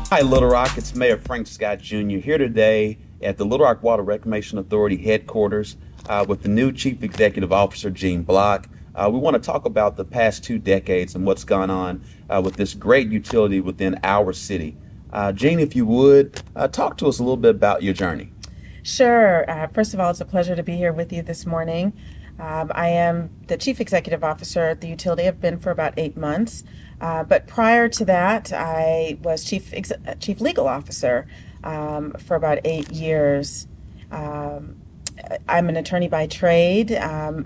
Hi, Little Rock. It's Mayor Frank Scott Jr. here today at the Little Rock Water Reclamation Authority headquarters with the new Chief Executive Officer, Gene Block. We want to talk about the past 2 decades and what's gone on with this great utility within our city. Gene, if you would, talk to us a little bit about your journey. Sure. First of all, it's a pleasure to be here with you this morning. I am the Chief Executive Officer at the utility. I've been for about 8 months. But prior to that, I was Chief Legal Officer for about 8 years. Um, I'm an attorney by trade,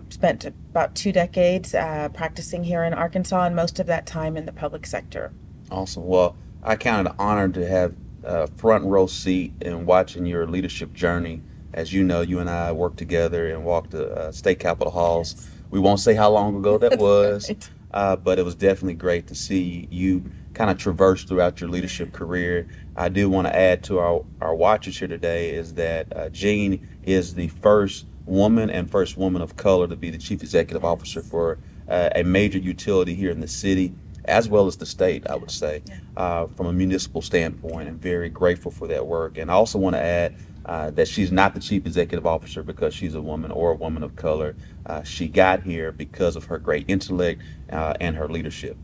spent about 2 decades practicing here in Arkansas, and most of that time in the public sector. Awesome. Well, I count it an honor to have a front row seat in watching your leadership journey. As you know, you and I worked together and walked the state capitol halls. Yes. We won't say how long ago that That's was, right. but it was definitely great to see you kind of traverse throughout your leadership career. I do want to add to our watchers here today is that Jean is the first woman of color to be the chief executive officer Yes. for a major utility here in the city as well as the state, I Yeah. would say, Yeah. from a municipal standpoint, and very grateful for that work. And I also want to add that she's not the chief executive officer because she's a woman or a woman of color. She got here because of her great intellect and her leadership.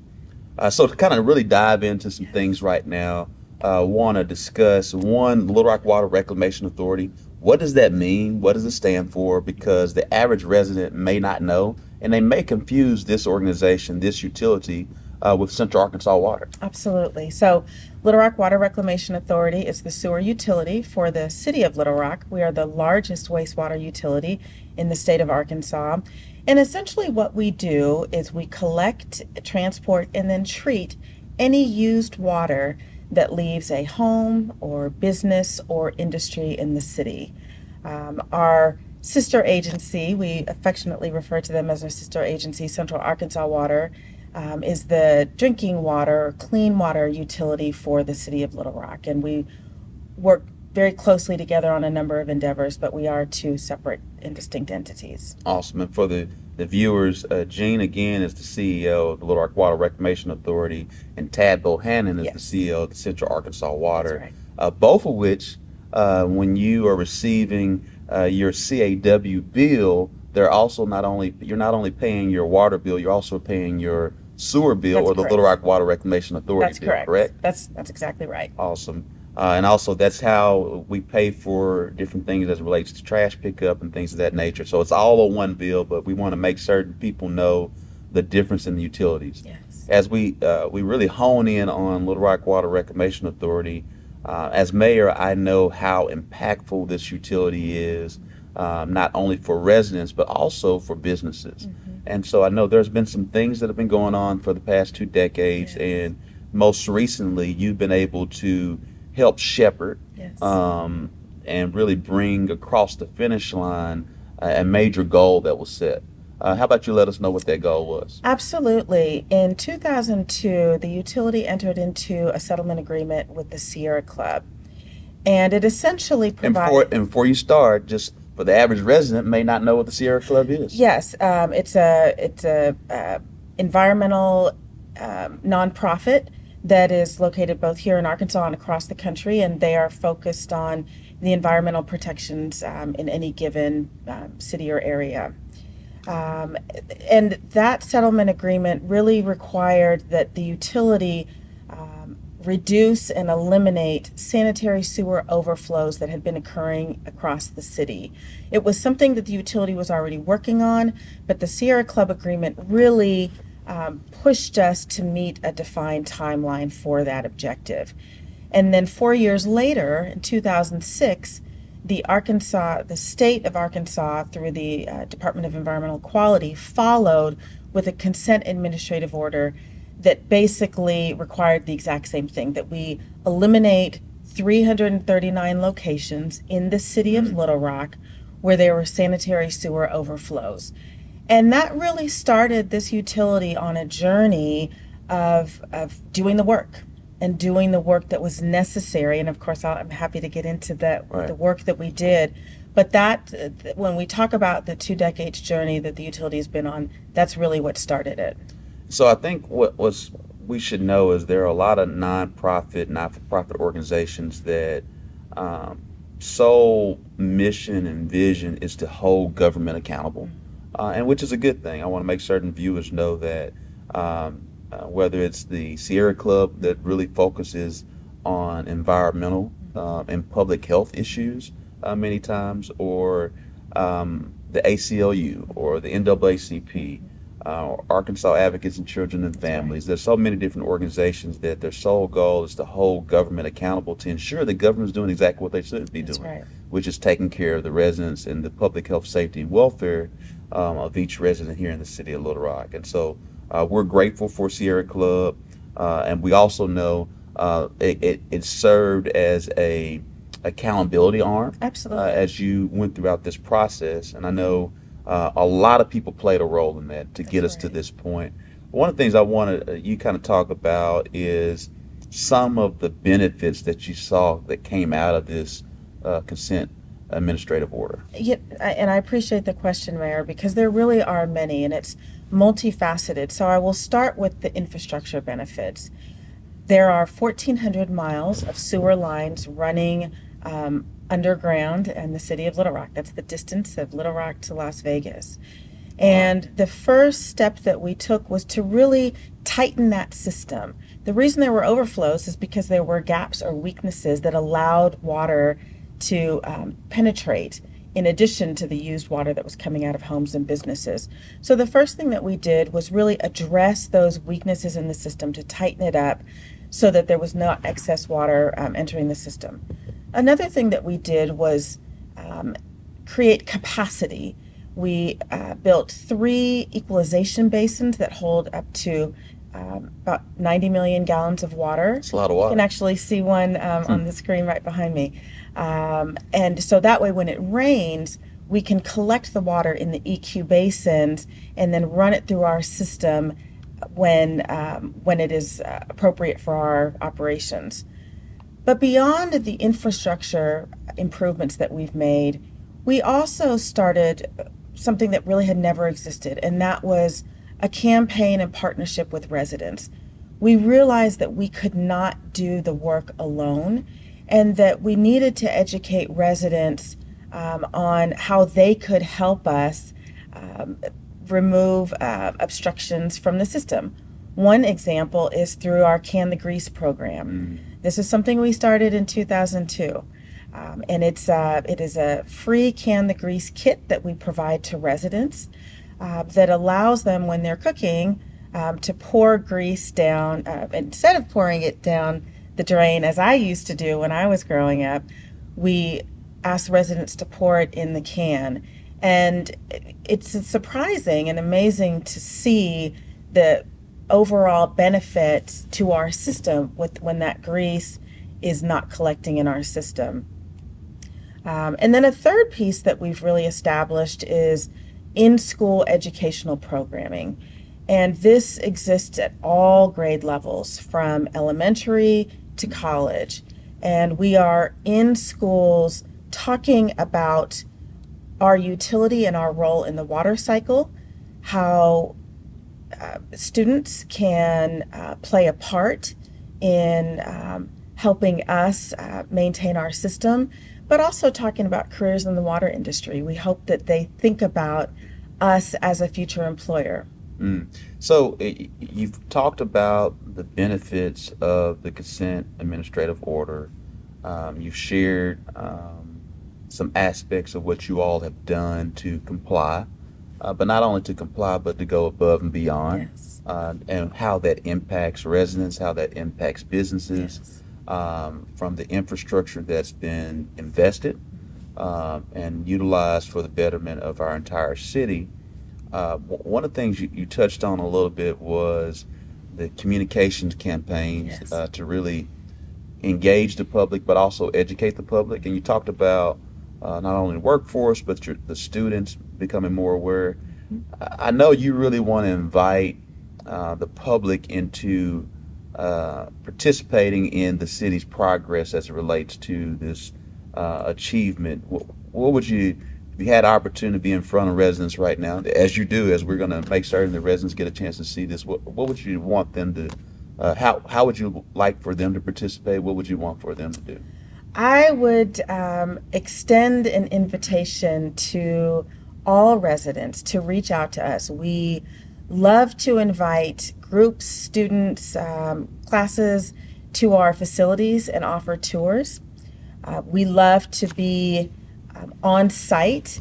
So to kind of really dive into some things Yes. right now, want to discuss one, Little Rock Water Reclamation Authority. What does that mean? What does it stand for? Because the average resident may not know, and they may confuse this organization, this utility, with Central Arkansas Water. Absolutely. So, Little Rock Water Reclamation Authority is the sewer utility for the city of Little Rock. We are the largest wastewater utility in the state of Arkansas. And essentially, what we do is we collect, transport, and then treat any used water that leaves a home or business or industry in the city. Our sister agency, we affectionately refer to them as our sister agency, Central Arkansas Water, is the drinking water, clean water utility for the city of Little Rock. And we work very closely together on a number of endeavors, but we are two separate and distinct entities. Awesome. And for the viewers, Gene again is the CEO of the Little Rock Water Reclamation Authority, and Tad Bohannon is the Yes, CEO of the Central Arkansas that's Water. right. Both of which, when you are receiving your CAW bill, they're also not only you're not only paying your water bill, you're also paying your sewer bill That's or the Little correct. Rock Water Reclamation Authority That's bill. correct. Correct? That's exactly right. Awesome. And also, that's how we pay for different things as it relates to trash pickup and things of that nature. So it's all on one bill, but we want to make certain people know the difference in the utilities. Yes. As we really hone in on Little Rock Water Reclamation Authority, as mayor, I know how impactful this utility is, not only for residents but also for businesses. Hmm. And so I know there's been some things that have been going on for the past 2 decades, Yes. and most recently, you've been able to help shepherd Yes. um, and really bring across the finish line a major goal that was set. How about you let us know what that goal was? Absolutely. In 2002, the utility entered into a settlement agreement with the Sierra Club, and it essentially provided. And before you start, just for the average resident may not know what the Sierra Club is. Yes, it's a environmental nonprofit that is located both here in Arkansas and across the country, and they are focused on the environmental protections in any given city or area. Um, and that settlement agreement really required that the utility reduce and eliminate sanitary sewer overflows that had been occurring across the city. It was something that the utility was already working on, but the Sierra Club agreement really pushed us to meet a defined timeline for that objective. And then 4 years later, in 2006, the state of Arkansas, through the Department of Environmental Quality, followed with a consent administrative order that basically required the exact same thing, that we eliminate 339 locations in the city of Mm. Little Rock where there were sanitary sewer overflows. And that really started this utility on a journey of doing the work and doing the work that was necessary. And of course, I'm happy to get into the Right. work that we did. But when we talk about the 2 decades journey that the utility has been on, that's really what started it. So I think what was we should know is there are a lot of nonprofit, not-for-profit organizations that um, sole mission and vision is to hold government accountable, and which is a good thing. I want to make certain viewers know that whether it's the Sierra Club that really focuses on environmental and public health issues many times, or the ACLU or the NAACP, Arkansas Advocates and Children and That's right. Families. There's so many different organizations that their sole goal is to hold government accountable to ensure the government is doing exactly what they should be That's doing, right. which is taking care of the residents and the public health, safety, and welfare of each resident here in the city of Little Rock. And so we're grateful for Sierra Club, and we also know it served as a accountability arm Absolutely. as you went throughout this process. And I know a lot of people played a role in that to get That's us to right. this point. One of the things I wanted you kind of talk about is some of the benefits that you saw that came out of this consent administrative order. Yeah, and I appreciate the question, Mayor, because there really are many, and it's multifaceted. So I will start with the infrastructure benefits. There are 1,400 miles of sewer lines running underground in the city of Little Rock. That's the distance of Little Rock to Las Vegas. Wow. And the first step that we took was to really tighten that system. The reason there were overflows is because there were gaps or weaknesses that allowed water to penetrate in addition to the used water that was coming out of homes and businesses. So the first thing that we did was really address those weaknesses in the system to tighten it up so that there was no excess water entering the system. Another thing that we did was um, create capacity. We built 3 equalization basins that hold up to about 90 million gallons of water. It's a lot of You can water. actually see one on the screen right behind me. And so that way, when it rains, we can collect the water in the EQ basins and then run it through our system when it is appropriate for our operations. But beyond the infrastructure improvements that we've made, we also started something that really had never existed, and that was a campaign and partnership with residents. We realized that we could not do the work alone and that we needed to educate residents on how they could help us um, remove obstructions from the system. One example is through our Can the Grease program. Mm. This is something we started in 2002. And it is a free Can the Grease kit that we provide to residents that allows them when they're cooking to pour grease down, instead of pouring it down the drain as I used to do when I was growing up. We ask residents to pour it in the can. And it's surprising and amazing to see the overall benefit to our system with when that grease is not collecting in our system. And then a third piece that we've really established is in school educational programming. And this exists at all grade levels, from elementary to college. And we are in schools talking about our utility and our role in the water cycle, how students can play a part in helping us maintain our system, but also talking about careers in the water industry. We hope that they think about us as a future employer. Mm. So you've talked about the benefits of the consent administrative order. You've shared some aspects of what you all have done to comply, but not only to comply, but to go above and beyond, Yes, and how that impacts residents, how that impacts businesses, yes, from the infrastructure that's been invested and utilized for the betterment of our entire city. One of the things you touched on a little bit was the communications campaigns yes, to really engage the public, but also educate the public. And you talked about not only the workforce, but the students becoming more aware. I know you really want to invite the public into participating in the city's progress as it relates to this achievement. What would you, if you had opportunity to be in front of residents right now, as you do, as we're going to make certain the residents get a chance to see this, what would you want them How would you like for them to participate? What would you want for them to do? I would extend an invitation to all residents to reach out to us. We love to invite groups, students, classes to our facilities and offer tours. We love to be on site,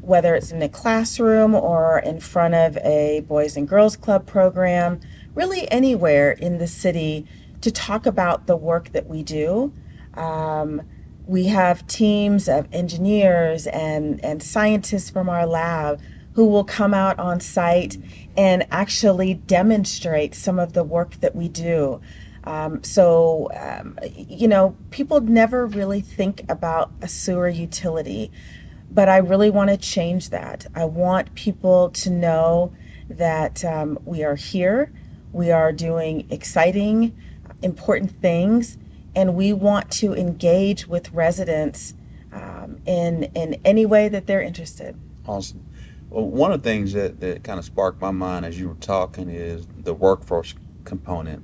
whether it's in a classroom or in front of a Boys and Girls Club program, really anywhere in the city to talk about the work that we do. Um, we have teams of engineers and scientists from our lab who will come out on site and actually demonstrate some of the work that we do. People never really think about a sewer utility, but I really want to change that. I want people to know that we are here, we are doing exciting, important things, and we want to engage with residents in any way that they're interested. Awesome. Well, one of the things that kind of sparked my mind as you were talking is the workforce component.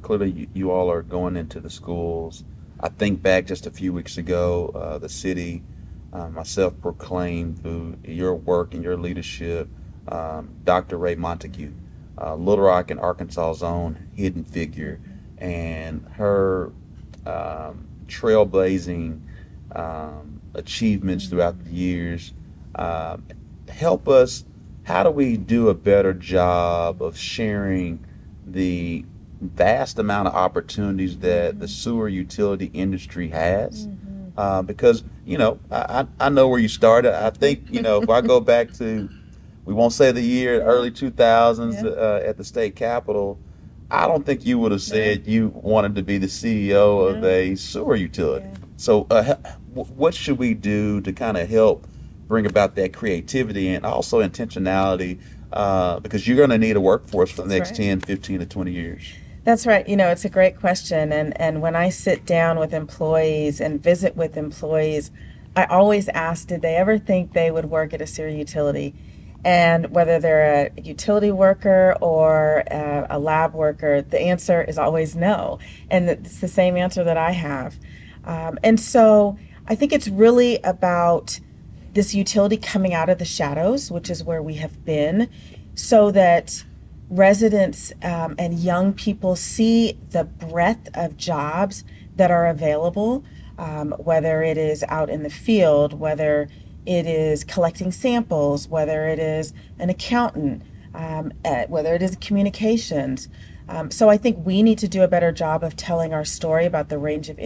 Clearly, you all are going into the schools. I think back just a few weeks ago, the city, myself proclaimed through your work and your leadership, Dr. Ray Montague, Little Rock and Arkansas's own hidden figure, and her trailblazing achievements throughout the years. Um, Help us. How do we do a better job of sharing the vast amount of opportunities that the sewer utility industry has? Because I know where you started. I think if I go back to, we won't say the year, Yeah, early 2000s yeah, at the state capitol, I don't think you would have no, said you wanted to be the CEO of no, a sewer utility. yeah. So, what should we do to kind of help bring about that creativity and also intentionality? Because you're going to need a workforce for the That's next right. 10, 15 to 20 years. That's right. It's a great question. And when I sit down with employees and visit with employees, I always ask, did they ever think they would work at a sewer utility? And whether they're a utility worker or a lab worker, the answer is always no. And it's the same answer that I have. And so I think it's really about this utility coming out of the shadows, which is where we have been, so that residents and young people see the breadth of jobs that are available, whether it is out in the field, whether it is collecting samples, whether it is an accountant, whether it is communications. So I think we need to do a better job of telling our story about the range of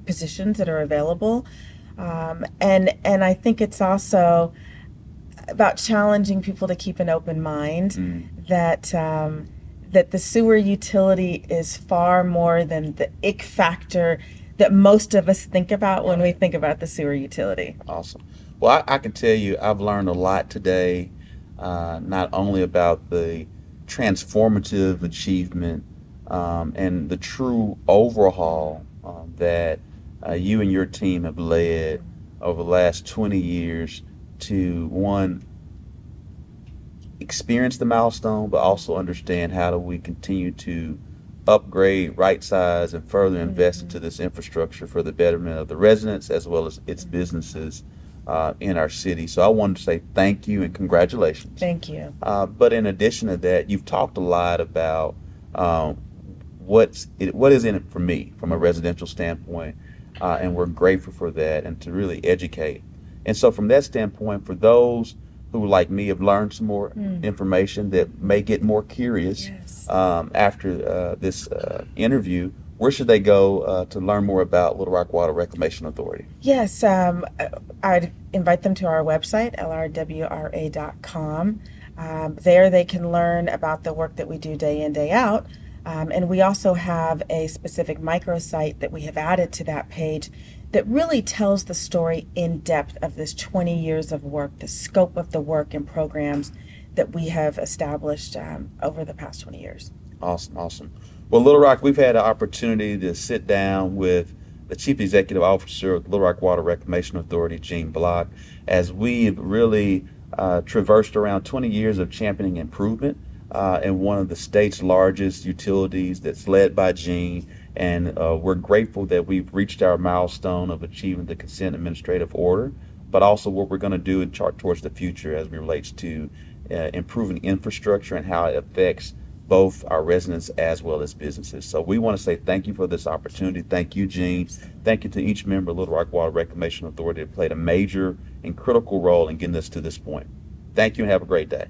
positions that are available. And I think it's also about challenging people to keep an open mind Mm. that the sewer utility is far more than the ick factor that most of us think about when we think about the sewer utility. Awesome. Well, I can tell you, I've learned a lot today, not only about the transformative achievement and the true overhaul that you and your team have led over the last 20 years to one, experience the milestone, but also understand how do we continue to upgrade, right size, and further invest into this infrastructure for the betterment of the residents as well as its businesses in our city. So I wanted to say thank you and congratulations. Thank you. But in addition to that, you've talked a lot about um, what is in it for me from a residential standpoint, and we're grateful for that and to really educate. And so, from that standpoint, for those who, like me, have learned some more information that may get more curious Yes. after this interview, where should they go to learn more about Little Rock Water Reclamation Authority? Yes, I'd invite them to our website, lrwra.com. There they can learn about the work that we do day in, day out. And we also have a specific microsite that we have added to that page that really tells the story in depth of this 20 years of work, the scope of the work and programs that we have established over the past 20 years. Awesome, awesome. Well, Little Rock, we've had an opportunity to sit down with the Chief Executive Officer of the Little Rock Water Reclamation Authority, Gene Block, as we've really traversed around 20 years of championing improvement and one of the state's largest utilities that's led by Gene. And we're grateful that we've reached our milestone of achieving the consent administrative order, but also what we're going to do and chart towards the future as it relates to improving infrastructure and how it affects both our residents as well as businesses. So we want to say thank you for this opportunity. Thank you, Gene. Thank you to each member of Little Rock Water Reclamation Authority that played a major and critical role in getting us to this point. Thank you and have a great day.